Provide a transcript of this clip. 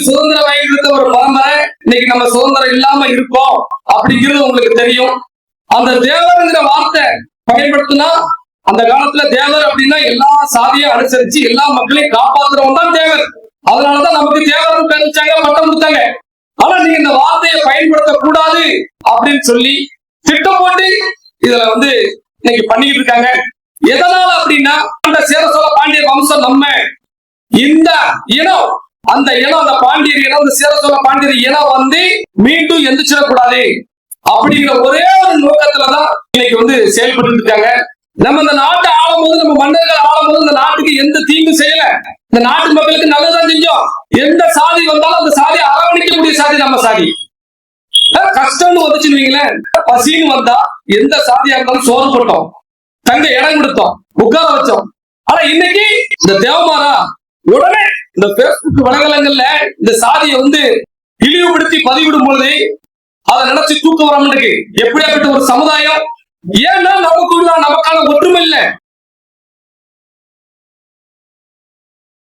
சுதந்திரம் வாங்கி கொடுத்த ஒரு பரம்பரை இன்னைக்கு நம்ம சுதந்திரம் இல்லாம இருக்கோம் அப்படிங்கிறது உங்களுக்கு தெரியும். அந்த தேவருங்கிற வார்த்தை பயன்படுத்தினா அந்த காலத்துல தேவர் அப்படின்னா எல்லா சாதியும் அனுசரிச்சு எல்லா மக்களையும் காப்பாத்துறவங்க தான் தேவர். அதனாலதான் நமக்கு தேவர் பேர் வச்சாங்க, பட்டம் கொடுத்தாங்க. ஆனா நீங்க இந்த வார்த்தையை பயன்படுத்த கூடாது அப்படின்னு சொல்லி திட்டம் போட்டு இதுல இன்னைக்கு பண்ணிக்கிட்டு இருக்காங்க. எதனால அப்படின்னா அந்த சேர சோழ பாண்டிய வம்சம் நம்ம இந்த இனம் அந்த இனம் அந்த பாண்டியர் இனம் அந்த சேர சோழ பாண்டியர் இனம் மீண்டும் எந்திரிச்சிடக்கூடாது அப்படிங்கிற ஒரே ஒரு நோக்கத்துலதான் இன்னைக்கு செயல்பட்டு இருக்காங்க. நம்ம இந்த நாட்டை ஆளும்போது நம்ம மன்னர்கள் ஆளும்போது இந்த நாட்டுக்கு எந்த தீங்கும் செய்யல, இந்த நாட்டு மக்களுக்கு நல்லதான் செஞ்சோம். எந்த சாதி வந்தாலும் அந்த சாதி அரவணைக்கக்கூடிய சாதி நம்ம சாதி. கஷ்டம்னு வந்துச்சுன்னு பசின்னு வந்தா எந்த சாதியா இருந்தாலும் சோறு போட்டோம், தங்க இடம் கொடுத்தோம், உட்கார வச்சோம். ஆனா இன்னைக்கு இந்த தேவமாரா உடனே இந்த பேஸ்புக் வலைதளங்கள்ல இந்த சாதியை இழிவுபடுத்தி பதிவிடும் பொழுது அதை நினைச்சு தூக்க வர மாட்டேங்குது. எப்படியாப்பட்ட ஒரு சமுதாயம்? ஏன்னா நமக்கான ஒற்றுமை இல்லை.